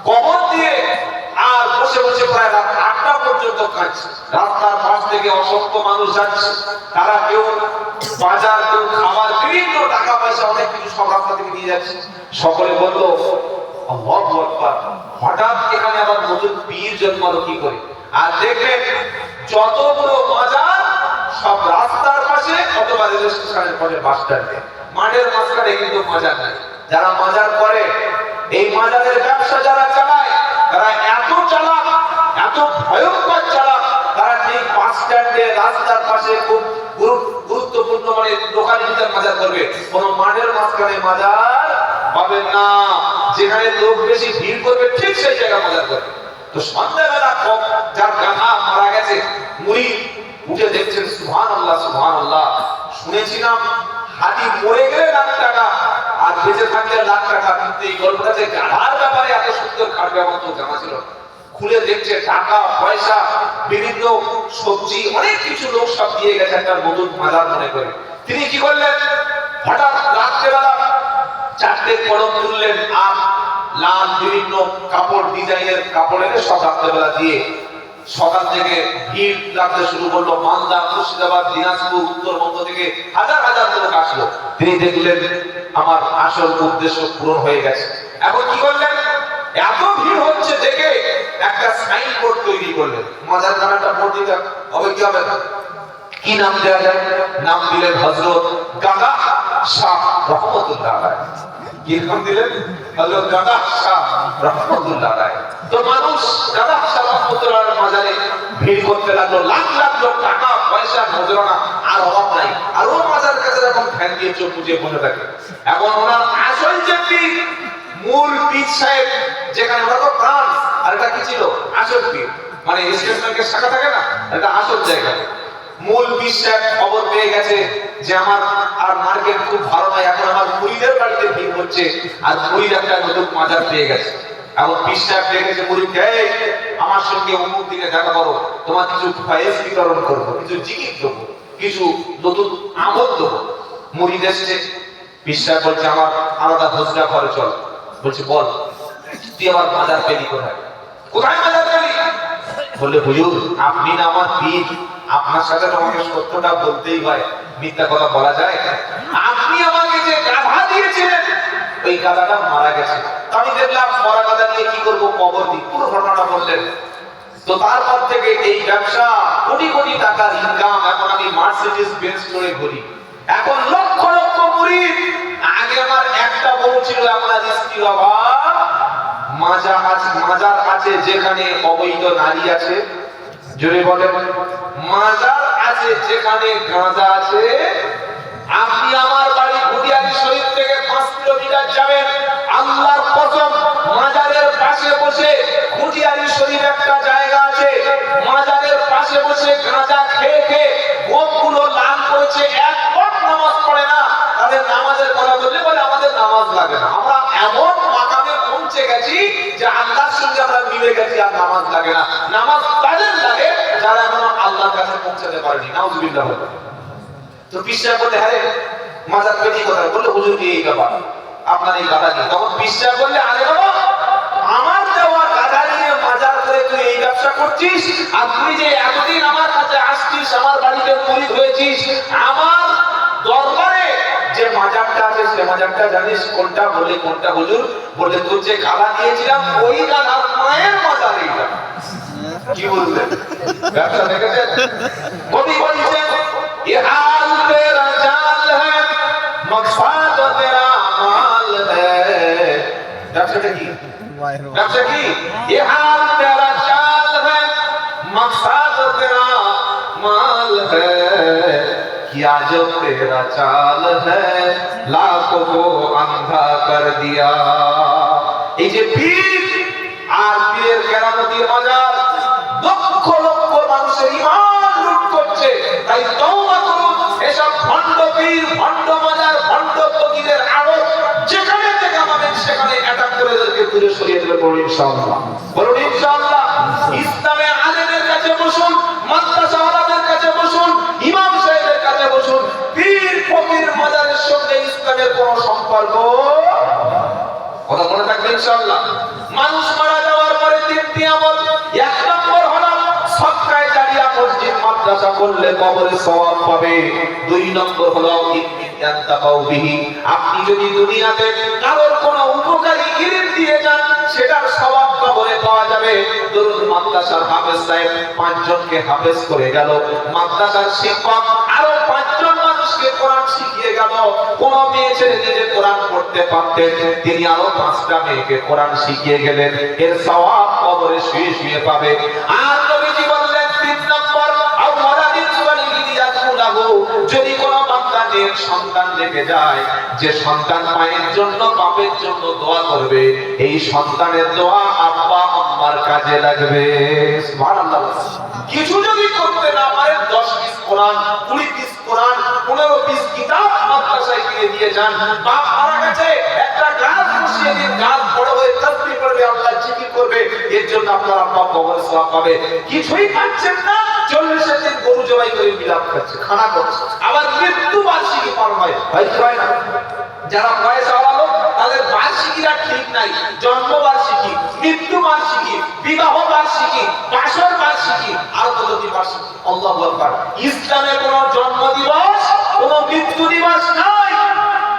কবর দিয়ে আর বসে বসে প্রায় রাত 8টা পর্যন্ত কাটছে। রাস্তার পাশ থেকে অসংখ্য মানুষ যাচ্ছে, তারা কেউ বাজার, কেউ খাবার, বিভিন্ন টাকা পয়সা অনেক কিছু সব রাস্তা থেকে নিয়ে যাচ্ছে। সকলে বললো আল্লাহু আকবার, হঠাৎ এখানে আবার নতুন পীর জন্মালো কি করে? আর দেখবেন যতগুলো মাজার সব রাস্তার পাশে অথবা রেল স্টেশনের পাশে, বাস স্ট্যান্ডে, মাঠের মাঝখানে কিন্তু মাজার নাই। যারা মাজার করে, এই মাজারের ব্যবসা যারা চালায়, তারা এত চালাক, এত ভয়ঙ্কর চালাক, তারা ঠিক বাস স্ট্যান্ডে রাস্তার পাশে খুব গুরুত্বপূর্ণ মানে লোকালিটিতে মাজার করবে। কোন মাঠের মাঝখানে মাজার পাবেন না। যেখানে লোক বেশি ভিড় করবে ঠিক সেই জায়গায় মাজার করবে। তো সন্ধ্যাবেলা যার গাধা মারা গেছে, মুড়ি উঠে দেখছেন সুবহানাল্লাহ সুবহানাল্লাহ। শুনেছিলাম হাতি মরে গেলে লাখ টাকা আর বেঁচে থাকলে লাখ টাকা, কিন্তু এই গল্পটা যে গাধার ব্যাপারে এত সুন্দর কাটবে আমার তো জানা ছিল। খুলে দেখছে টাকা পয়সা, বিভিন্ন সবজি, অনেক কিছু লোক সব দিয়ে গেছে একটা নতুন মাজার মনে করে। তিনি কি করলেন, হঠাৎ রাত্রেবেলা 4টে কলম তুললেন আর লাল বিভিন্ন কাপড়, ডিজাইনের কাপড় এনে সব রাত্রেবেলা দিয়ে সকাল থেকে ভিড় লাগতে শুরু করলো। মালদা, মুর্শিদাবাদ, দিনাজপুর, উত্তরবঙ্গ থেকে হাজার হাজার লোক আসলো। তিনি দেখলেন আমার আসল উদ্দেশ্য পূরণ হয়ে গেছে। এখন কি করলেন, এত ভিড় হচ্ছে দেখে একটা সাইনবোর্ড তৈরি করলেন। মাজার নামে একটা বোর্ড দিতে হবে, কি হবে, কি নাম দেওয়া যায়? নাম দিলেন হযরত গাদা শাহ রহমাতুল্লাহ আলাইহি। কি নাম দিলেন? হযরত গাদা শাহ রহমাতুল্লাহ আলাইহি। তো মানুষ গাদা শাহ রহমাতুল্লাহ আলাইহির মাজারে ভিড় করতে লাগলো। লাখ লাখ লোক, টাকা পয়সা নজরানা আর অভাব নাই। আর ওর মাজার কাছে যখন ফ্যান দিয়ে চোখ বুঝিয়ে বসে থাকে। এখন ওনার আসল যে পীর, মূল পীর সাহেব, যেখানে ওরা তো ব্রাঞ্চ, আর এটা কি ছিল আসল পীর, মানে স্টেট ব্যাংকের শাখা থাকে না, এটা আসল জায়গা। মূল পীর সাহেব খবর পেয়ে গেছে যে আমার আর মার্কেট খুব ভালো নয়, এখন আমার মুরিদের বাড়িতে ভিড় হচ্ছে, আর মুরিদ একটা নতুন মাজার পেয়ে গেছে। এখন পীর সাহেব দেখেছে মুরিদকে, আমার সঙ্গে অমুক দিনে দেখা করো, তোমার কিছু ফায়েজ বিতরণ করবো, কিছু জিকির দেবো, কিছু নতুন আমল দেবো। মুরিদ এসছে, পীর সাহেব বলছে আমার আলাদা হোজরা করে চল। বলছে বল, তুই আমার মাজার পেলি কোথায়? কোথায় মাজার পেলি? বললে হুজুর আপনি না আমার পীর, আপনার সাথে আমাকে সত্যটা বলতেই হয়, মিথ্যা কথা বলা যায়? আপনি আমাকে যে গাধা দিয়েছিলেন, ওই গাধাটা মারা গেছে। আমি দেখলাম মরা গাধা নিয়ে কি করবো, কবর দিই। পুরো ঘটনাটা বললেন। তো তারপর থেকে এই ব্যবসা, কোটি কোটি টাকার ইনকাম। এখন আমি মার্সিডিজ বেঞ্চ করে ঘুরি। এখন লক্ষ লক্ষ মুরিদ। আগে আমার একটা বউ ছিল, আপনার স্ত্রীর অভাব। মাজার আছে যেখানে অবৈধ নারী আছে, জোরে বলেন। মাজার আছে যেখানে গাঁজা আছে। আপনি আমার বাড়ি ঘুরিয়ারি শরীফ থেকে 5 কিলোমিটার যাবেন, আল্লাহর কসম, মাজারের পাশে বসে, ঘুরিয়ারি শরীফ একটা জায়গা আছে, মাজারের পাশে বসে গাঁজা খেয়ে খেয়ে গোপগুলো লাল করেছে, এক ওয়াক্ত নামাজ পড়ে না। তাদের নামাজের কথা বললে বলে আমাদের নামাজ লাগে না। আমরা এমন মাকামে পৌঁছে গেছি যে আল্লাহর সঙ্গে আমরা মিলে গেছি, আর নামাজ লাগে না। নামাজ তাদের লাগে যারা এখনো আল্লাহর কাছে পৌঁছাতে পারেনি। নাউজুবিল্লাহ। তো পীর সাহেব বলে হ্যাঁ মাজার পেলি কোথায়? বললে হুজুর এই ব্যাপার, আপনার এই গাধা নিয়ে। তখন পীর সাহেব বললে আরে বাবা, আমার দেওয়া গাধা নিয়ে মাজার করে তুই এই ব্যবসা করছিস? আর তুই যে এতদিন আমার কাছে আসছিস, আমার বাড়িতে মুরিদ হয়েছিস, আমার দরবারে যে মাজারটা আছে সে মাজারটা জানিস কোনটা? বলে কোনটা হুজুর? বলে তোর যে গাধা দিয়েছিলাম ওই গাধার মায়ের মাজার এইটা। কি বললেন? ব্যবসা দেখেছেন? কবি বলছেন ये हाल तेरा चाल है, मकसद तेरा माल है। ব্যবসাটা কি? ব্যবসা কি? ये हाल तेरा चाल है, मकसद तेरा माल है, क्या जो तेरा चाल है, लाखों को अंधा कर दिया। এই যে পীর আর পীরের কেরামতি মাজার লক্ষ লক্ষ মানুষের ঈমান লুট করছে। তাই তওবা করুন, এসব ভণ্ড পীর, ভণ্ড মাজার, ভণ্ড ফকিরের আড়ত যেখানে দেখা পাবেন সেখানে অ্যাটাক করে এদেরকে দূরে সরিয়ে দেবে। বলুন ইনশাআল্লাহ, বলুন ইনশাআল্লাহ। ইসলামে আলেমের কাছে বসুন, মাদ্রাসা ওয়ালাদের কাছে বসুন, ইমাম সাহেবের কাছে বসুন। পীর ফকির মাজারের সঙ্গে ইসলামের কোনো সম্পর্ক ইনশাআল্লাহ? মানুষ মারা যাওয়ার পরে তিনটি আমল। এক নম্বর হলো সদকায়ে জারিয়া, মসজিদ মাদ্রাসা করলে কবরে সওয়াব পাবে। দুই নম্বর হলো আপনি যদি দুনিয়াতে কারোর কোনো উপকারী ইলম দিয়ে যান, সেটার সওয়াব কবরে পাওয়া যাবে। ধরুন মাদ্রাসার হাফেজ সাহেব 5 জনকে হাফেজ করে গেল, মাদ্রাসার শিক্ষক আরো 5 জন মানুষকে কোরআন শিখিয়ে গেল। কোন মেয়ে ছেলে নিজে কোরআন পড়তে পারতেন, তিনি আরো 5টা মেয়েকে কোরআন শিখিয়ে গেলেন, এর সওয়াব কবরে শুয়ে শুয়ে পাবে। আর নবীজি বললেন 3 নম্বর, যদি কোন বান্দার সন্তান রেখে যায়, যে সন্তান মায়ের জন্য বাপের জন্য দোয়া করবে, এই সন্তানের দোয়া আব্বা আম্মার কাজে লাগবে। সুবহানাল্লাহ। কিছু যদি করতে না পারে 10 পিস কোরআন, 20 পিস কোরআন, 15 পিস কিতাব মাদ্রাসায় কিনে দিয়ে যান। বাপ মারা গেছে, একটা গাছ বসিয়ে দিন, গাছ বড় হয়ে তাসবিহ পড়বে, আল্লাহ জিকির করবে, এর জন্য আপনার আব্বা কবরে সওয়াব পাবে। কিছুই পাচ্ছেন না, 40 দিন গরু জবাই করে বিলাপ খাচ্ছে, খানা করছে, আবার মৃত্যু বার্ষিকী পালন হয়, হয় না? যারা পয়সাওয়ালা লোক, তাদের বার্ষিকীরা ঠিক নাই। জন্ম বার্ষিকী, মৃত্যু বার্ষিকী, বিবাহ বার্ষিকী, বাসর বার্ষিকী, আর কতটি বার্ষিকী। আল্লাহু আকবার। ইসলামে কোনো জন্ম দিবস, কোনো মৃত্যু দিবস নাই।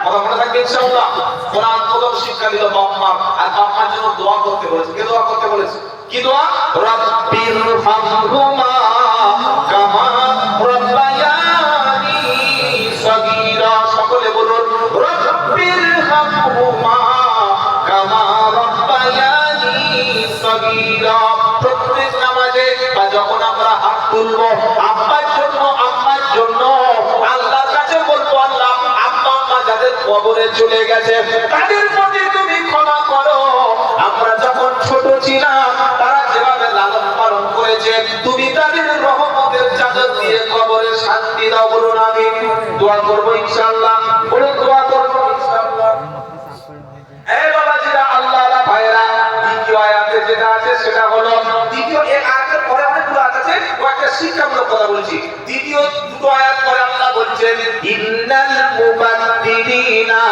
কথা মনে থাকবে ইনশাআল্লাহ। কোরআন প্রথম শিক্ষা দিল বাপ মা, আর বাপ মার জন্য দোয়া করতে বলেছে। কে দোয়া করতে বলেছে? কি দোয়া? রাব্বির হামহুমা কামা রাব্বায়ানি সগীরা। সকলে বলুন রাব্বির হামহুমা কামা রাব্বায়ানি সগীরা। প্রত্যেক নামাজে বা যখন আমরা হাত তুলবো, আব্বার জন্য আম্মার জন্য আল্লাহর কাছে বলবো, আল্লাহ আব্বা আম্মা যাদের কবরে চলে গেছে তাদের প্রতি তুমি ক্ষমা করো। আমরা যখন ছোট ছিলাম, তারা যেভাবে লালন পালন করেছে, তুমি তাদের রহমতের চাদর দিয়ে কবরে শান্তি দাও। বলুন আমিন। দোয়া করব ইনশাআল্লাহ। বলে দোয়া করব ইনশাআল্লাহ। এই বাবাজিরা, আল্লাহর ভাইরা, দ্বিতীয় আয়াতে যেটা আছে সেটা হলো, দ্বিতীয় এই আয়াতের পরে অনেকগুলো আয়াত আছে, কয়েকটা শিক্ষামূলক কথা বলছি। দ্বিতীয় দুটো আয়াত পরে আল্লাহ বলছেন ইন্নাল মুবাদ্দিরিনা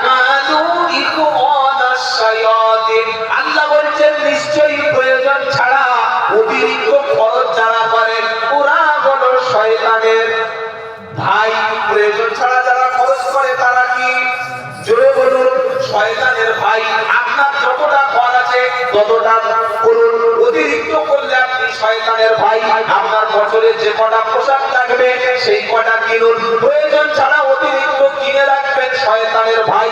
কানু ইখওয়ানাশ শায়াতিন। আল্লাহ বলছেন নিশ্চয়ই প্রয়োজন ছাড়া অতিরিক্ত খরচ যারা করে ওরা হলো শয়তানের ভাই। প্রয়োজন ছাড়া যারা খরচ করে তারা কি? জোরে বলুন, শয়তানের ভাই। আপনার যতটা কর আছে ততটা করুন, অতিরিক্ত করলে আপনি শয়তানের ভাই। আপনার বছরে যে কটা পোশাক লাগবে সেই কটা কিনুন, প্রয়োজন ছাড়া অতিরিক্ত কিনে রাখবেন, শয়তানের ভাই।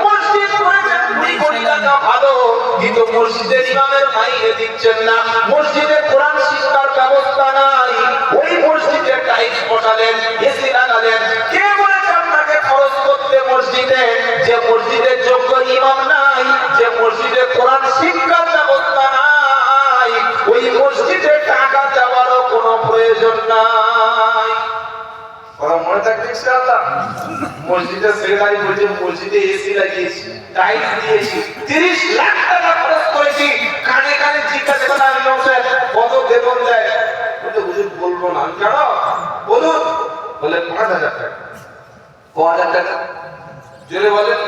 মসজিদ করেছেন 2 কোটি টাকা, ভালো, কিন্তু মসজিদের ইমামের মাইনে দিচ্ছেন না, মসজিদে কোরআন শিক্ষার ব্যবস্থা নাই, ওই মসজিদে টাইলস বসালেন, এসি লাগালেন। কে বলেছে আপনাকে খরচ করতে মসজিদে? যে মসজিদের যোগ্য ইমাম নাই, যে মসজিদে কোরআন শিক্ষার ব্যবস্থা নাই, ওই মসজিদে টাকা দেওয়ারও কোনো প্রয়োজন নাই। কথা মনে থাকবে ইনশাআল্লাহ। মসজিদে সেক্রেটারি বলছে মসজিদে এসি লাগিয়েছি, টাইলস দিয়েছি, 30 লাখ টাকা খরচ করেছি। কানে কানে জিজ্ঞাসা করা, আমি কত বেতন দেয়? বলে হুজুর বলবো না। কেন বলুন? বলে 5000 টাকা। 5000 টাকা? জোরে বলেন।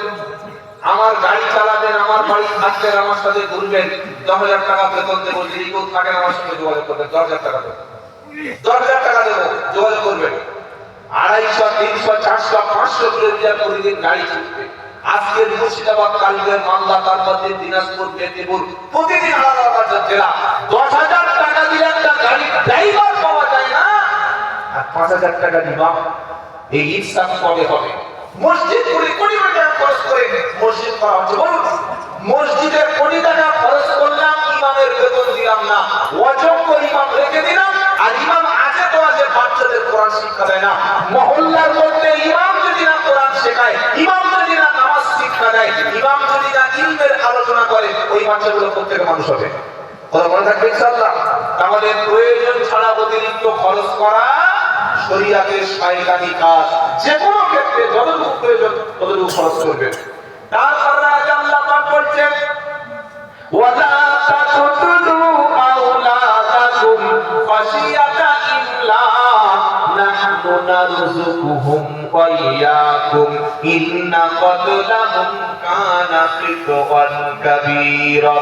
আমার গাড়ি চালাবেন, আমার বাড়ি থাকবেন, আমার সাথে ঘুরবেন, 10000 টাকা বেতন দেবো। যদি কেউ থাকেন আমার সঙ্গে যোগাযোগ করবেন, 10000 টাকা দেবো, 10000 টাকা দেবো, যোগাযোগ করবেন। 250, 300, 400, 500 কিলোমিটার প্রতিদিন গাড়ি চলবে। আজকের মুর্শিদাবাদ, কালকের মালদা, তারপর দিনাজপুর, মেদিনীপুর, প্রতিদিন আলাদা আলাদা জেলা। 10000 টাকা দিলে একটা গাড়ি ড্রাইভার পাওয়া যায় না, আর 5000 টাকা দিবা, এই হিসাব কবে হবে? মসজিদ কোটি কোটি টাকা খরচ করে মসজিদ করা হচ্ছে। বলুন, মসজিদে কোটি টাকা খরচ করলাম, ইমামের বেতন দিলাম না, অযোগ্য ইমাম রেখে দিলাম, আর ইমাম আছে তো আছে, বাচ্চাদের কোরআন শিক্ষা দেয় না। মহল্লার মধ্যে ইমাম যদি না কোরআন শেখায়, ইমাম যদি না নামাজ শিক্ষা দেয়, ইমাম যদি না ইলমের আলোচনা করে, ওই বাচ্চাগুলো প্রত্যেক মানুষ হবে। কথা মনে থাকবে ইনশাআল্লাহ। তাহলে প্রয়োজন ছাড়া অতিরিক্ত খরচ করা শরীয়তের শয়তানি কাজ। যে কোনো ক্ষেত্রে যতটুকু প্রয়োজন ততটুকু খরচ করবেন। তারপর আল্লাহ পাক বলছেন ওয়ালা তাকতুলু আওলাদাকুম খাশিয়াতা ইমলাক নাহনু নারযুকুহুম ওয়া ইয়াকুম ইন্না ক্বাতলাহুম কানা খিতওয়ান কাবীরা।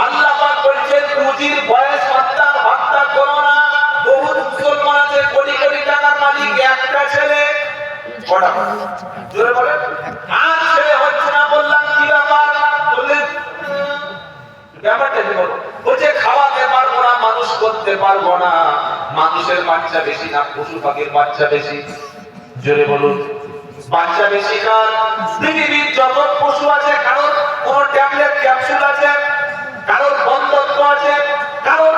আল্লাহ পাক বলেন রুজির ভয়ে সন্তান হত্যা করো না। বহু মুসলমান আছে কোটি কোটি টাকার মালিক, একটা ছেলে, কটা জোরে বলেন, আর ছেলে হচ্ছে না। বললাম কি ব্যাপার? বললেন ব্যাপারটা কি বলো? বলছে খাওয়াতে পারবো না, মানুষ করতে পারবো না। মানুষের বাচ্চা বেশি না পশু পাখির বাচ্চা বেশি? জোরে বলুন। বাচ্চা বেশি কার? পৃথিবীর যত পশু আছে কারোর কোন ট্যাবলেট ক্যাপসুল আছে, কারোর বন্ধত্ব আছে, কারোর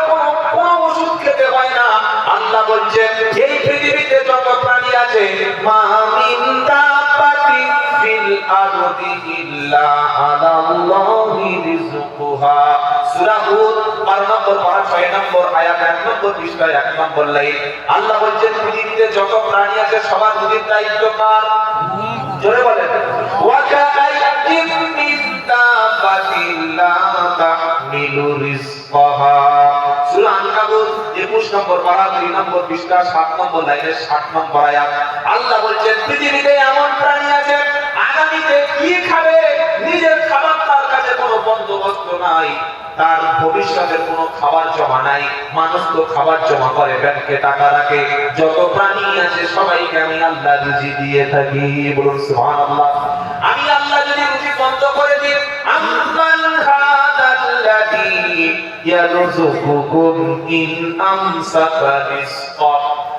কোন ওষুধ খেতে হয় না। আল্লাহ বলছেন এই পৃথিবীতে যত প্রাণী আছে মা মিন দাব্বাতিন ফিল আরদি ইল্লা আলাল্লাহি রিজকুহা। সূরা হুদ 12 নম্বর পারা 6 নম্বর আয়াত 1 নম্বর পৃষ্ঠায় 1 নম্বর লাইন। আল্লাহ বলছেন পৃথিবীতে যত প্রাণী আছে সবার রুজির দায়িত্ব কার? জোরে বলেন। ওয়া কাআইয়িন মিন দাব্বাতিন লা তাহমিলু রিজকাহা। সূরা আনকাবুত 21 নম্বর পারা 2 নম্বর পৃষ্ঠা 7 নম্বর লাইনের 60 নম্বর আয়াত। আল্লাহ বলছেন পৃথিবীতে এমন প্রাণী আছে আগামীতে কি খাবে নিজের খাবার তার কাছে কোনো বন্দোবস্ত নাই, তার ভবিষ্যতের কোনো খাবার জমা নাই। মানুষ তো খাবার জমা করে, ব্যাংকে টাকা রাখে। যত প্রাণী আছে সবাইকে আমি আল্লাহ রুজি দিয়ে থাকি। বলুন সুবহানাল্লাহ। আমি আল্লাহ যদি রুজি বন্ধ করে দিই, আম্মান হাদাল্লাযী ইয়ারযুকুকুম ইন আমসাকা রিজকা।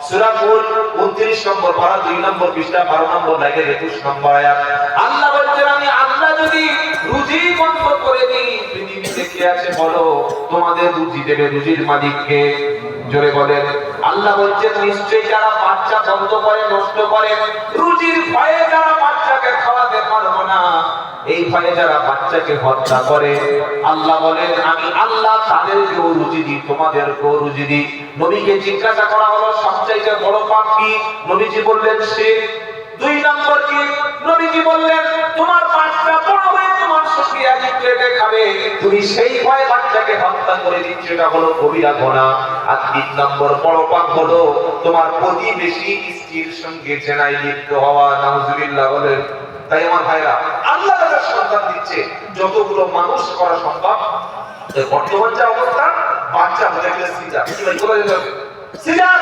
সূরা হুদ 29 নম্বর পারা 2 নম্বর পৃষ্ঠা 12 নম্বর লাইনের 21 নম্বর আয়াত। আল্লাহ বলছেন আমি আল্লাহ যদি রুজি বন্ধ করে দিই, পৃথিবীতে কে আছে বলো তোমাদের রুজি দেবে? রুজির মালিক কে? জোরে বলেন। আল্লাহ বলছেন নিশ্চয়ই যারা বাচ্চা বন্ধ করে, নষ্ট করে, রুজির ভয়ে যারা বাচ্চাকে খাওয়াতে পারবো না, এই ভয়ে যারা বাচ্চাকে হত্যা করে, আল্লাহ বলেন আমি আল্লাহ তাদেরকেও রুজি দিই, তোমাদেরকেও রুজি দিই। নবীকে জিজ্ঞাসা করা হলো সবচাইতে বড় পাপ কি? নবীজি বললেন শিরক। 2 নম্বর কি? নবীজি বললেন তোমার বাচ্চা বড় হয়ে তোমার সঙ্গে একই প্লেটে খাবে, তুমি সেই ভয়ে বাচ্চাকে হত্যা করে দিচ্ছ, এটা হলো কবিরা গুনাহ। আর 3 নম্বর বড় পাপ হলো তোমার প্রতিবেশী স্ত্রীর সঙ্গে জেনায় লিপ্ত হওয়া। নাউজুবিল্লাহ বলেন। তাই আমার ভাইরা আল্লাহ তাদের সন্তান দিচ্ছে যতগুলো মানুষ করা সম্ভব। বর্তমান যে অবস্থা, বাচ্চা হয়ে গেলে সিজার, কি ভাই বলে দিতে হবে সিজার।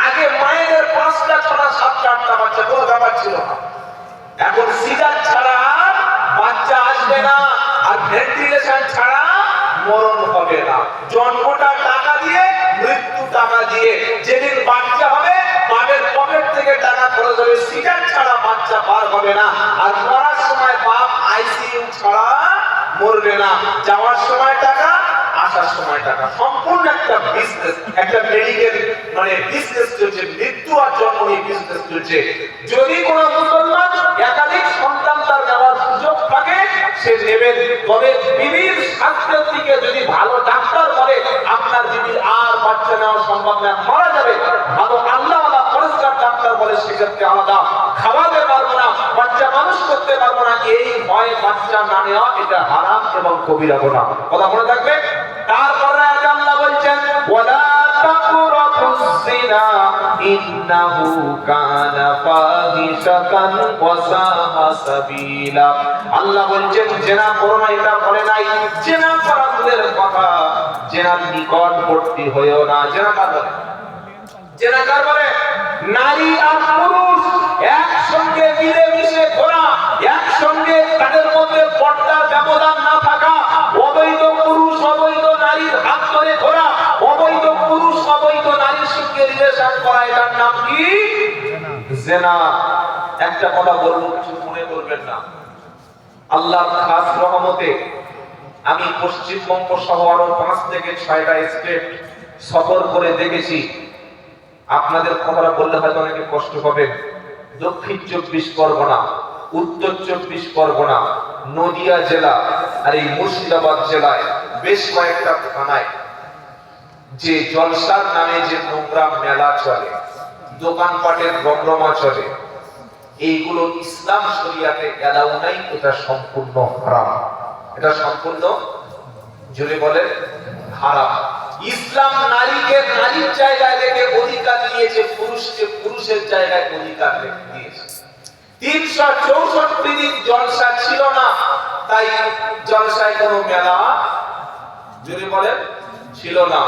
আগে মায়েদের 5টা 6টা 7টা 8টা বাচ্চা কোনো ব্যাপার ছিল না। এখন সিজার ছাড়া বাচ্চা আসবে না, আর ভেন্টিলেশন ছাড়া মরণ হবে না। জন্মটা টাকা দিয়ে, মৃত্যু টাকা দিয়ে। যেদিন বাচ্চা হবে বাপের পকেট থেকে টাকা খরচ হবে, সিজার ছাড়া বাচ্চা বার হবে না। আর মরার সময় বাপ আইসিইউ ছাড়া মরবে না। যাওয়ার সময় টাকা, আসার সময় টাকা। সম্পূর্ণ একটা বিজনেস, একটা মেডিকেল বিজনেস চলছে। মৃত্যু আর জন্ম নিয়ে বিজনেস চলছে। যদি কোন মুসলমান একাধিক সন্তান তার নেওয়ার সুযোগ থাকে সে নেবেন, তবে বিবির স্বাস্থ্যের দিকে যদি ভালো ডাক্তার বলে আপনার বিবির আর বাচ্চা নেওয়া সম্ভব না, মারা যাবে, ভালো আল্লাহওয়ালা পরিষ্কার ডাক্তার বলে সেক্ষেত্রে আলাদা। খাওয়াতে পারবো না, বাচ্চা মানুষ করতে পারবো না, এই ভয়ে বাচ্চা না নেওয়া এটা হারাম এবং কবিরা গুনাহ। কথা মনে থাকবে। তারপরে আল্লাহ বলছেন ওয়ালা তাকরাবুস জিনা ইন্নাহু কানা ফাহিশাতান ওয়া সাআ সাবিলা। আল্লাহ বলছেন জিনা করো না, এটা বলে নাই। জিনা করা দূরের কথা, জিনার নিকটবর্তী হয়ো না। জিনা কার বলে? জিনা কার বলে? নারী আর পুরুষ একসঙ্গে মিলেমিশে ঘোরা, একসঙ্গে তাদের মধ্যে পর্দার ব্যবধান না থাকা, অবৈধ পুরুষ অবৈধ নারীর হাত ধরে ঘোরা, অবৈধ পুরুষ অবৈধ নারীর সঙ্গে রিলেশন করা, এটার নাম কি? জিনা। একটা কথা বলবো, কিছু মনে করবেন না। আল্লাহর খাস রহমতে আমি পশ্চিমবঙ্গ সহ আরো 5 থেকে 6টা স্টেট সফর করে দেখেছি। আপনাদের কথাটা বললে হয়তো অনেকে কষ্ট পাবেন। দক্ষিণ 24 পরগনা, উত্তর 24 পরগনা, নদিয়া জেলা আর এই মুর্শিদাবাদ জেলায় বেশ কয়েকটা থানায় যে জলসার নামে যে নোংরা মেলা চলে, দোকানপাটের রমরমা চলে, এইগুলো ইসলাম শরিয়াতে এলাউ নাই। এটা সম্পূর্ণ হারাম। এটা সম্পূর্ণ, জোরে বলে, হারাম। ইসলাম নারীকে নারীর জায়গায় রেখে অধিকার দিয়েছে, পুরুষকে পুরুষের জায়গায় অধিকার রেখে দিয়েছে। 364 দিন জলসা ছিল না, তাই জলসায় কোনো মেলা যদি বলেন ছিল না।